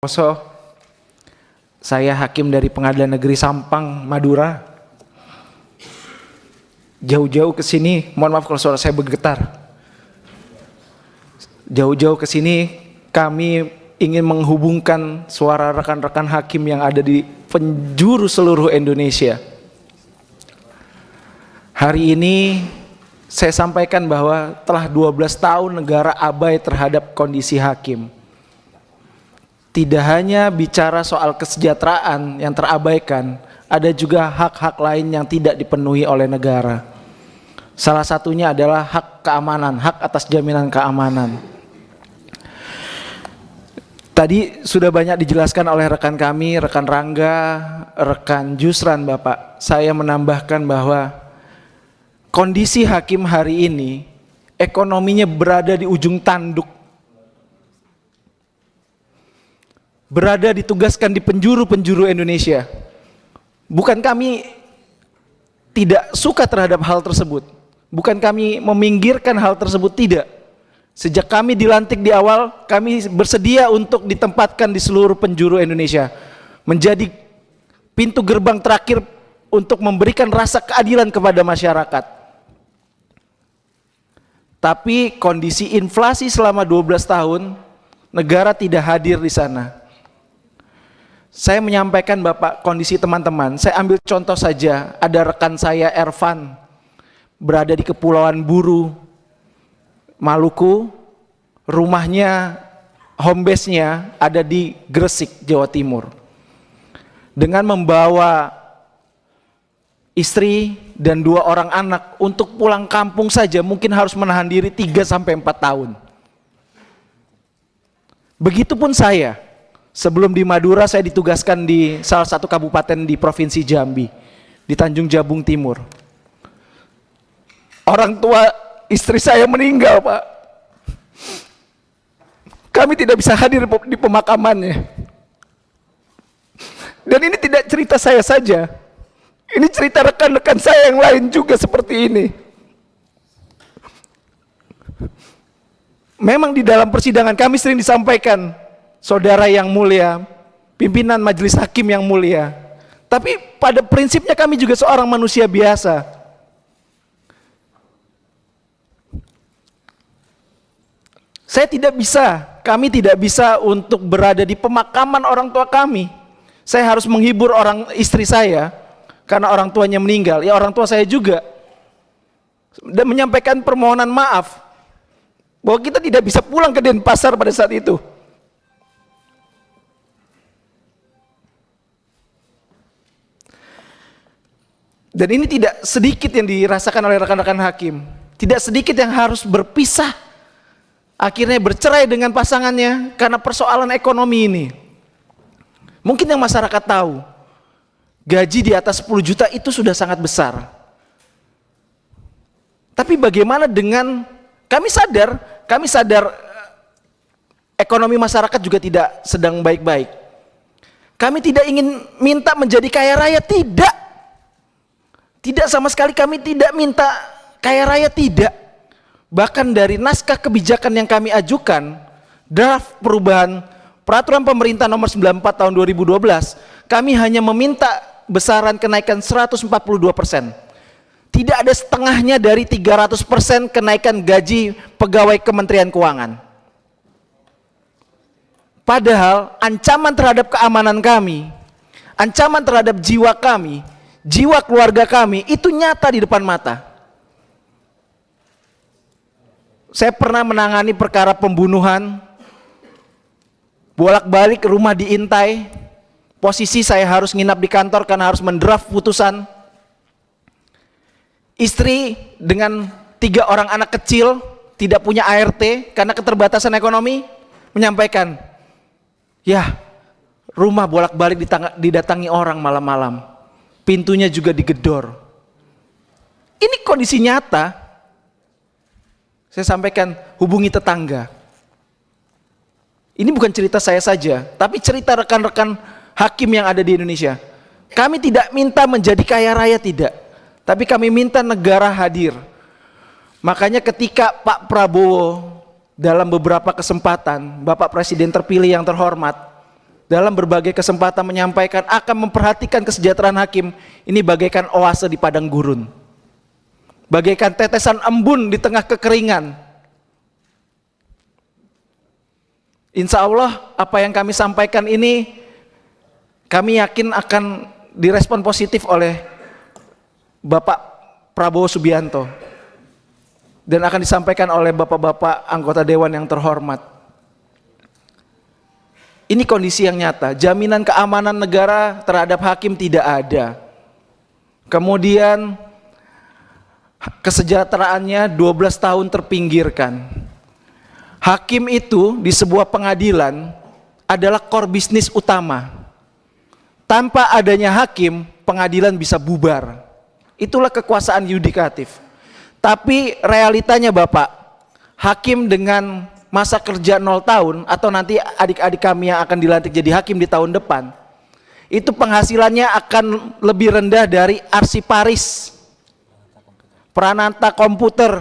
Poso, saya hakim dari Pengadilan Negeri Sampang, Madura. Jauh-jauh ke sini, mohon maaf kalau suara saya bergetar. Jauh-jauh ke sini kami ingin menghubungkan suara rekan-rekan hakim yang ada di penjuru seluruh Indonesia. Hari ini saya sampaikan bahwa telah 12 tahun negara abai terhadap kondisi hakim. Tidak hanya bicara soal kesejahteraan yang terabaikan, ada juga hak-hak lain yang tidak dipenuhi oleh negara. Salah satunya adalah hak keamanan, hak atas jaminan keamanan. Tadi sudah banyak dijelaskan oleh rekan kami, rekan Rangga, rekan Jusran, Bapak. Saya menambahkan bahwa kondisi hakim hari ini, ekonominya berada di ujung tanduk. Berada ditugaskan di penjuru-penjuru Indonesia. Bukan kami tidak suka terhadap hal tersebut. Bukan kami meminggirkan hal tersebut, tidak. Sejak kami dilantik di awal, kami bersedia untuk ditempatkan di seluruh penjuru Indonesia. Menjadi pintu gerbang terakhir untuk memberikan rasa keadilan kepada masyarakat. Tapi kondisi inflasi selama 12 tahun, negara tidak hadir di sana. Saya menyampaikan Bapak kondisi teman-teman. Saya ambil contoh saja, ada rekan saya Ervan berada di Kepulauan Buru, Maluku, rumahnya, home base-nya ada di Gresik, Jawa Timur. Dengan membawa istri dan 2 orang anak untuk pulang kampung saja mungkin harus menahan diri 3-4 tahun. Begitupun saya. Sebelum di Madura saya ditugaskan di salah satu kabupaten di Provinsi Jambi, di Tanjung Jabung Timur. Orang tua istri saya meninggal, Pak. Kami tidak bisa hadir di pemakamannya. Dan ini tidak cerita saya saja. Ini cerita rekan-rekan saya yang lain juga seperti ini. Memang di dalam persidangan kami sering disampaikan, saudara yang mulia, pimpinan majelis hakim yang mulia. Tapi pada prinsipnya kami juga seorang manusia biasa. Kami tidak bisa untuk berada di pemakaman orang tua kami. Saya harus menghibur istri saya karena orang tuanya meninggal. Ya orang tua saya juga. Dan menyampaikan permohonan maaf bahwa kita tidak bisa pulang ke Denpasar pada saat itu. Dan ini tidak sedikit yang dirasakan oleh rekan-rekan hakim. Tidak sedikit yang harus berpisah, akhirnya bercerai dengan pasangannya karena persoalan ekonomi ini. Mungkin yang masyarakat tahu, gaji di atas 10 juta itu sudah sangat besar. Tapi bagaimana dengan, kami sadar ekonomi masyarakat juga tidak sedang baik-baik. Kami tidak ingin minta menjadi kaya raya, tidak. Tidak sama sekali kami tidak minta kaya raya, tidak. Bahkan dari naskah kebijakan yang kami ajukan, draft perubahan peraturan pemerintah nomor 94 tahun 2012, kami hanya meminta besaran kenaikan 142%. Tidak ada setengahnya dari 300% kenaikan gaji pegawai Kementerian Keuangan. Padahal ancaman terhadap keamanan kami, ancaman terhadap jiwa kami, jiwa keluarga kami itu nyata di depan mata. Saya pernah menangani perkara pembunuhan, bolak-balik rumah diintai, posisi saya harus nginap di kantor karena harus mendraft putusan. Istri dengan 3 orang anak kecil, tidak punya ART karena keterbatasan ekonomi, menyampaikan, ya rumah bolak-balik didatangi orang malam-malam. Pintunya juga digedor. Ini kondisi nyata. Saya sampaikan, hubungi tetangga. Ini bukan cerita saya saja, tapi cerita rekan-rekan hakim yang ada di Indonesia. Kami tidak minta menjadi kaya raya, tidak. Tapi kami minta negara hadir. Makanya ketika Pak Prabowo dalam beberapa kesempatan, Bapak Presiden terpilih yang terhormat, dalam berbagai kesempatan menyampaikan akan memperhatikan kesejahteraan hakim ini bagaikan oase di padang gurun, bagaikan tetesan embun di tengah kekeringan. Insya Allah apa yang kami sampaikan ini kami yakin akan direspon positif oleh Bapak Prabowo Subianto dan akan disampaikan oleh bapak-bapak anggota dewan yang terhormat. Ini kondisi yang nyata, jaminan keamanan negara terhadap hakim tidak ada. Kemudian kesejahteraannya 12 tahun terpinggirkan. Hakim itu di sebuah pengadilan adalah core bisnis utama. Tanpa adanya hakim, pengadilan bisa bubar. Itulah kekuasaan yudikatif. Tapi realitanya Bapak, hakim dengan masa kerja 0 tahun atau nanti adik-adik kami yang akan dilantik jadi hakim di tahun depan, itu penghasilannya akan lebih rendah dari arsiparis, peranata komputer.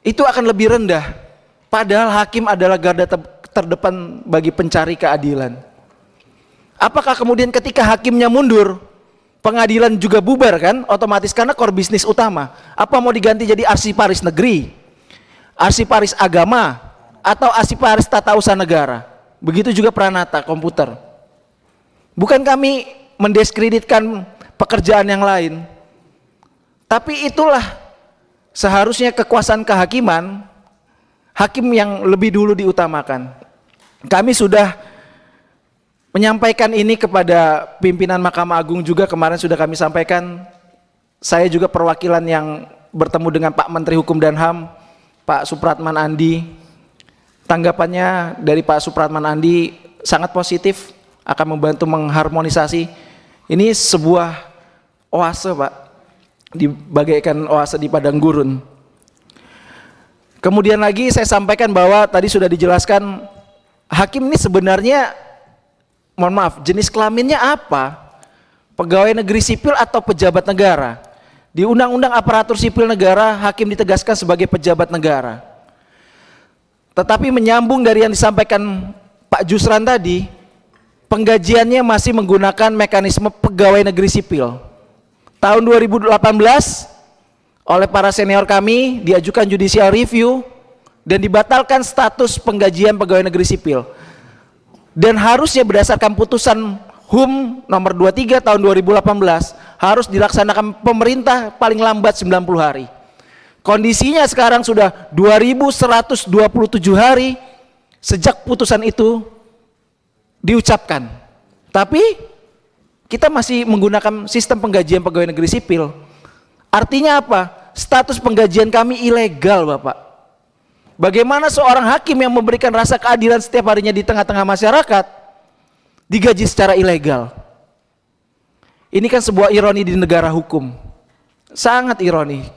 Itu akan lebih rendah. Padahal hakim adalah garda terdepan bagi pencari keadilan. Apakah kemudian ketika hakimnya mundur, pengadilan juga bubar kan? Otomatis karena core bisnis utama. Apa mau diganti jadi arsiparis negeri, arsiparis agama, atau arsiparis tata usaha negara? Begitu juga peranata komputer. Bukan kami mendiskreditkan pekerjaan yang lain, tapi itulah seharusnya kekuasaan kehakiman, hakim yang lebih dulu diutamakan. Kami sudah menyampaikan ini kepada pimpinan Mahkamah Agung juga, kemarin sudah kami sampaikan. Saya juga perwakilan yang bertemu dengan Pak Menteri Hukum dan HAM, Pak Supratman Andi. Tanggapannya dari Pak Supratman Andi sangat positif, akan membantu mengharmonisasi. Ini sebuah oase Pak, bagaikan oase di padang gurun. Kemudian lagi saya sampaikan bahwa tadi sudah dijelaskan, hakim ini sebenarnya, mohon maaf, jenis kelaminnya apa? Pegawai negeri sipil atau pejabat negara? Di Undang-Undang Aparatur Sipil Negara, hakim ditegaskan sebagai pejabat negara. Tetapi menyambung dari yang disampaikan Pak Jusran tadi, penggajiannya masih menggunakan mekanisme pegawai negeri sipil. Tahun 2018 oleh para senior kami diajukan judicial review dan dibatalkan status penggajian pegawai negeri sipil. Dan harusnya berdasarkan putusan HUM nomor 23 tahun 2018 harus dilaksanakan pemerintah paling lambat 90 hari. Kondisinya sekarang sudah 2127 hari sejak putusan itu diucapkan. Tapi kita masih menggunakan sistem penggajian pegawai negeri sipil. Artinya apa? Status penggajian kami ilegal Bapak. Bagaimana seorang hakim yang memberikan rasa keadilan setiap harinya di tengah-tengah masyarakat digaji secara ilegal? Ini kan sebuah ironi di negara hukum. Sangat ironi.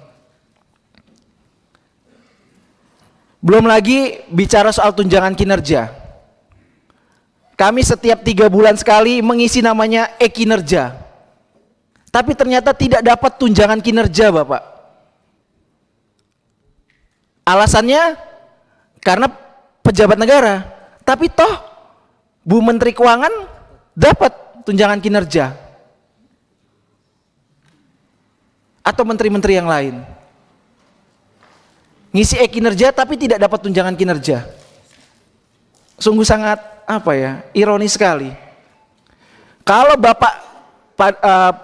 Belum lagi bicara soal tunjangan kinerja. Kami setiap 3 bulan sekali mengisi namanya e-kinerja. Tapi ternyata tidak dapat tunjangan kinerja Bapak. Alasannya karena pejabat negara, tapi toh Bu Menteri Keuangan dapat tunjangan kinerja, atau menteri-menteri yang lain ngisi kinerja tapi tidak dapat tunjangan kinerja. Sungguh sangat ironis sekali. Kalau Bapak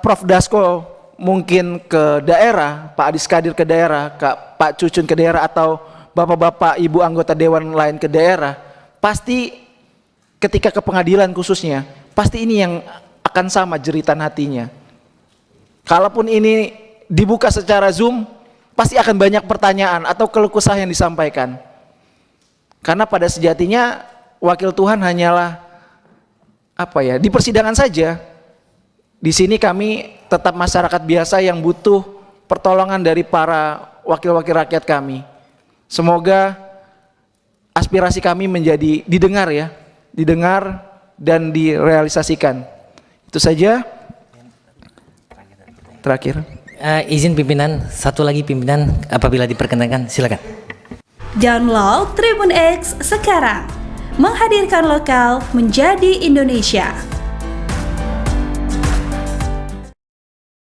Prof Dasko mungkin ke daerah, Pak Adis Kadir ke daerah, Pak Cucun ke daerah, atau bapak-bapak ibu anggota dewan lain ke daerah, pasti ketika ke pengadilan khususnya, pasti ini yang akan sama jeritan hatinya. Kalaupun ini dibuka secara Zoom, pasti akan banyak pertanyaan atau keluh kesah yang disampaikan. Karena pada sejatinya wakil Tuhan hanyalah di persidangan saja. Di sini kami tetap masyarakat biasa yang butuh pertolongan dari para wakil-wakil rakyat kami. Semoga aspirasi kami menjadi didengar dan direalisasikan. Itu saja. Terakhir. Izin pimpinan, satu lagi pimpinan apabila diperkenankan, silakan. Download Tribun X sekarang, menghadirkan lokal menjadi Indonesia.